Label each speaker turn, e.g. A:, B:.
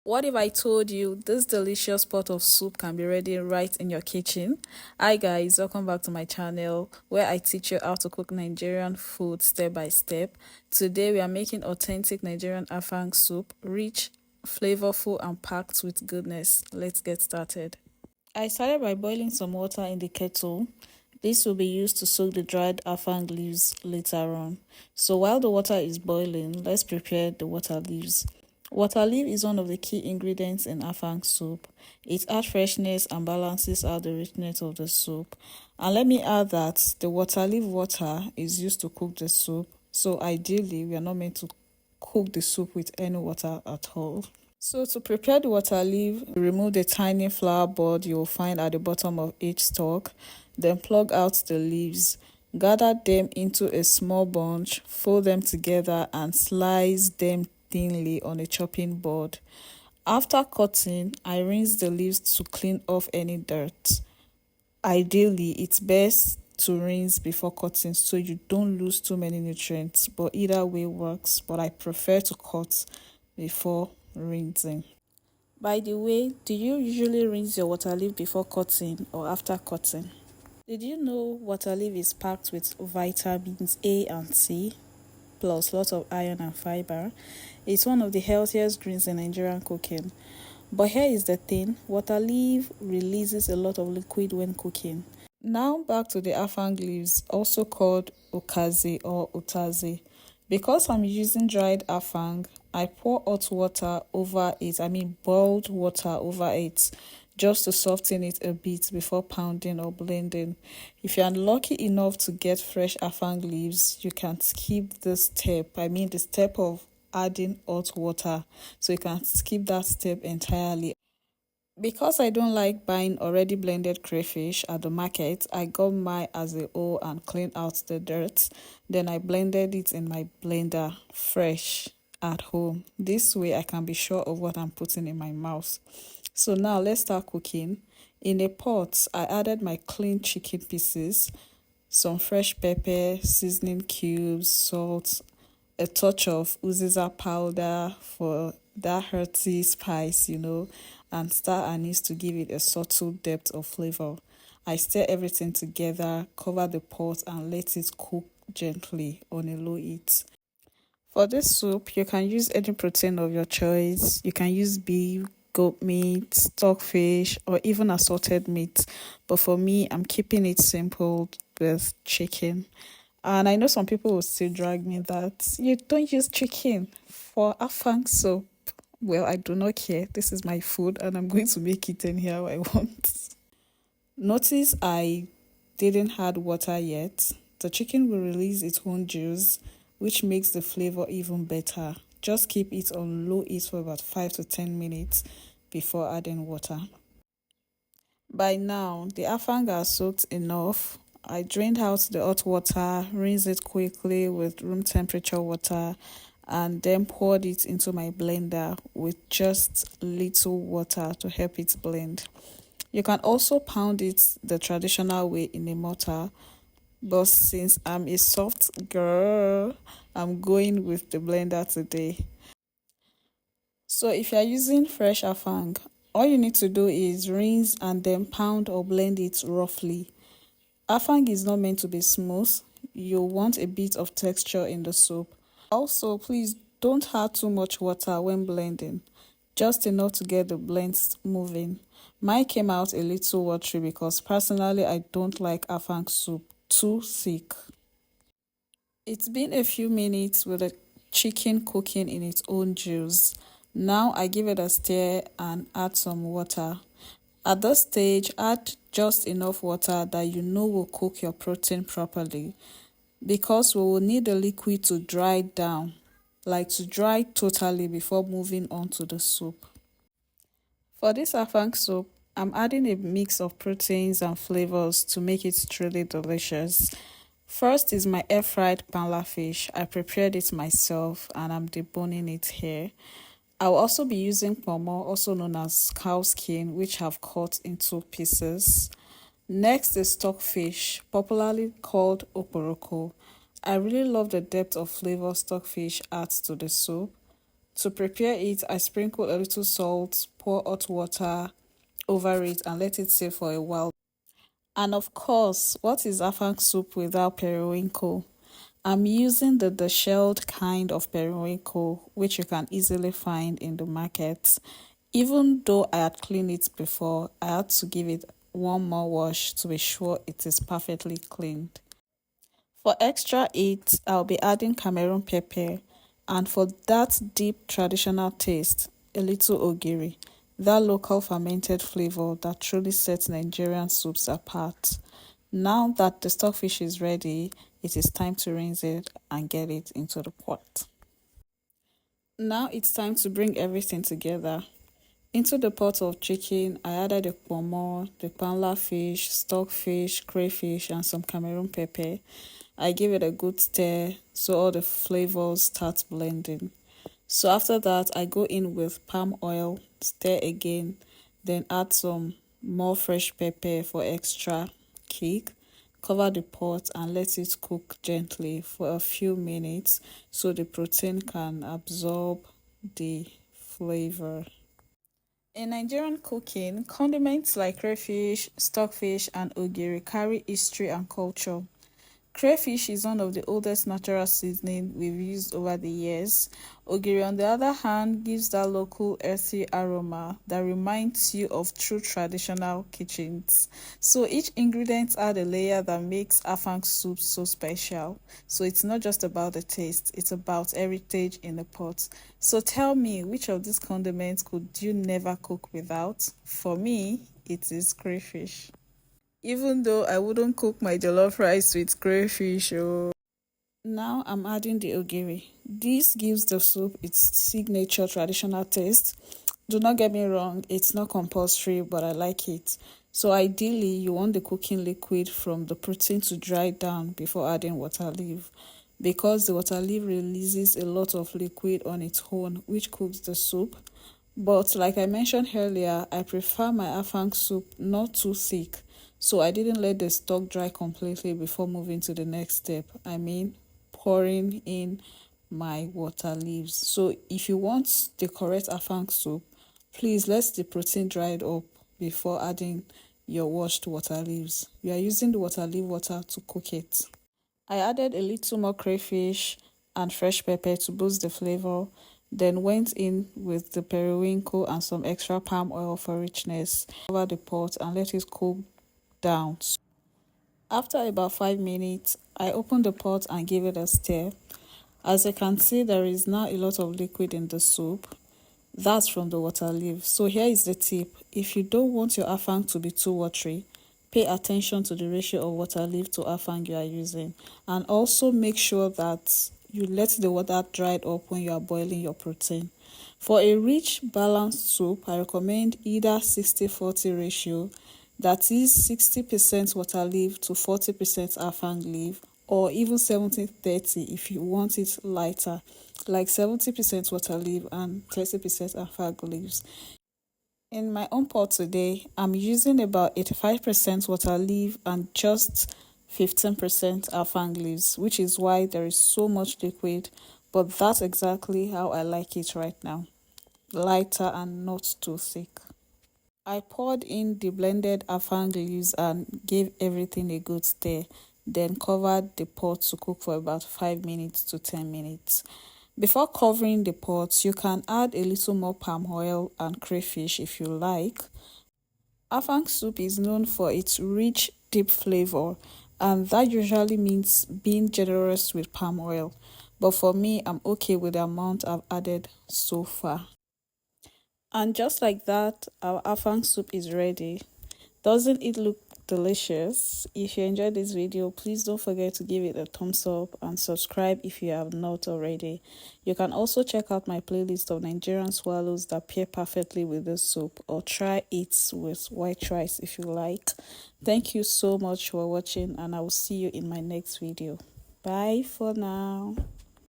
A: What if I told you this delicious pot of soup can be ready right in your kitchen? Hi guys, welcome back to my channel where I teach you how to cook Nigerian food step by step. Today we are making authentic Nigerian Afang soup, rich, flavorful and packed with goodness. Let's get started. I started by boiling some water in the kettle. This will be used to soak the dried Afang leaves later on. So while the water is boiling, let's prepare the water leaves. Water leaf is one of the key ingredients in Afang soup. It adds freshness and balances out the richness of the soup. And let me add that the water leaf water is used to cook the soup. So ideally, we are not meant to cook the soup with any water at all. So to prepare the water leaf, remove the tiny flower bud you will find at the bottom of each stalk, then plug out the leaves. Gather them into a small bunch, fold them together and slice them thinly on a chopping board. After cutting, I rinse the leaves to clean off any dirt. Ideally, it's best to rinse before cutting so you don't lose too many nutrients, but either way works, but I prefer to cut before rinsing. By the way, do you usually rinse your water leaf before cutting or after cutting? Did you know water leaf is packed with vitamins A and C, plus lots of iron and fiber? It's one of the healthiest greens in Nigerian cooking. But here is the thing, water leaf releases a lot of liquid when cooking. Now back to the afang leaves, also called okazi or utazi. Because I'm using dried afang, I pour hot water over it, boiled water over it, just to soften it a bit before pounding or blending. If you're unlucky enough to get fresh afang leaves, you can skip this step. The step of adding hot water. So you can skip that step entirely. Because I don't like buying already blended crayfish at the market, I got mine as a whole and cleaned out the dirt. Then I blended it in my blender fresh at home. This way I can be sure of what I'm putting in my mouth. So now let's start cooking. In a pot, I added my clean chicken pieces, some fresh pepper, seasoning cubes, salt, a touch of uziza powder for that hearty spice, and star anise to give it a subtle depth of flavor. I stir everything together, cover the pot, and let it cook gently on a low heat. For this soup, you can use any protein of your choice. You can use beef, goat meat, stockfish, or even assorted meat. But for me, I'm keeping it simple with chicken. And I know some people will still drag me that you don't use chicken for afang soup. Well, I do not care. This is my food and I'm going to make it anyhow I want. Notice I didn't add water yet. The chicken will release its own juice, which makes the flavor even better. Just keep it on low heat for about 5 to 10 minutes before adding water. By now, the afang are soaked enough. I drained out the hot water, rinsed it quickly with room temperature water, and then poured it into my blender with just little water to help it blend. You can also pound it the traditional way in a mortar, but since I'm a soft girl, I'm going with the blender today. So if you're using fresh afang, all you need to do is rinse and then pound or blend it roughly. Afang is not meant to be smooth. You want a bit of texture in the soup. Also, please don't add too much water when blending, just enough to get the blends moving. Mine came out a little watery because personally I don't like afang soup too thick. It's been a few minutes with the chicken cooking in its own juice. Now I give it a stir and add some water. At this stage, add just enough water that you know will cook your protein properly, because we will need the liquid to dry down, like to dry totally before moving on to the soup. For this afang soup, I'm adding a mix of proteins and flavors to make it truly delicious. First is my air fried panla fish. I prepared it myself and I'm deboning it here. I'll also be using pomo, also known as cow skin, which I've cut into pieces. Next is stockfish, popularly called oporoko. I really love the depth of flavor stockfish adds to the soup. To prepare it, I sprinkle a little salt, pour hot water over it, and let it sit for a while. And of course, what is Afang soup without periwinkle? I'm using the deshelled kind of periwinkle, which you can easily find in the market. Even though I had cleaned it before, I had to give it one more wash to be sure it is perfectly cleaned. For extra heat, I'll be adding Cameroon pepper, and for that deep traditional taste, a little ogiri, that local fermented flavor that truly sets Nigerian soups apart. Now that the stockfish is ready, it is time to rinse it and get it into the pot. Now it's time to bring everything together. Into the pot of chicken, I added the pomo, the panla fish, stockfish, crayfish, and some Cameroon pepper. I give it a good stir so all the flavors start blending. So after that, I go in with palm oil, stir again, then add some more fresh pepper for extra kick. Cover the pot and let it cook gently for a few minutes so the protein can absorb the flavor. In Nigerian cooking, condiments like crayfish, stockfish, and ogiri carry history and culture. Crayfish is one of the oldest natural seasoning we've used over the years. Ogiri, on the other hand, gives that local earthy aroma that reminds you of true traditional kitchens. So each ingredient adds a layer that makes Afang soup so special. So it's not just about the taste, it's about heritage in the pot. So tell me, which of these condiments could you never cook without? For me, it is crayfish. Even though I wouldn't cook my jollof rice with crayfish. Oh. Now I'm adding the ogiri. This gives the soup its signature traditional taste. Do not get me wrong, it's not compulsory, but I like it. So ideally, you want the cooking liquid from the protein to dry down before adding water leaf, because the water leaf releases a lot of liquid on its own, which cooks the soup. But like I mentioned earlier, I prefer my afang soup not too thick, so I didn't let the stock dry completely before moving to the next step. I mean, pouring in my water leaves. So if you want the correct afang soup, please let the protein dry up before adding your washed water leaves. You are using the water leaf water to cook it. I added a little more crayfish and fresh pepper to boost the flavor, then went in with the periwinkle and some extra palm oil for richness. Cover the pot and let it cool down. After about 5 minutes, I opened the pot and gave it a stir. As you can see, there is now a lot of liquid in the soup. That's from the water leaf. So here is the tip. If you don't want your afang to be too watery, pay attention to the ratio of water leaf to afang you are using. And also make sure that you let the water dry up when you are boiling your protein. For a rich, balanced soup, I recommend either 60-40 ratio, that is 60% water leaf to 40% afang leaf, or even 70-30 if you want it lighter, like 70% water leaf and 30% afang leaves. In my own pot today, I'm using about 85% water leaf and just 15% afang leaves, which is why there is so much liquid, but that's exactly how I like it right now. Lighter and not too thick. I poured in the blended afang leaves and gave everything a good stir, then covered the pot to cook for about 5 minutes to 10 minutes. Before covering the pot, you can add a little more palm oil and crayfish if you like. Afang soup is known for its rich, deep flavor, and that usually means being generous with palm oil. But for me, I'm okay with the amount I've added so far. And just like that, our afang soup is ready. Doesn't it look delicious? If you enjoyed this video, please don't forget to give it a thumbs up and subscribe if you have not already. You can also check out my playlist of Nigerian swallows that pair perfectly with this soup, or try it with white rice if you like. Thank you so much for watching, and I will see you in my next video. Bye for now.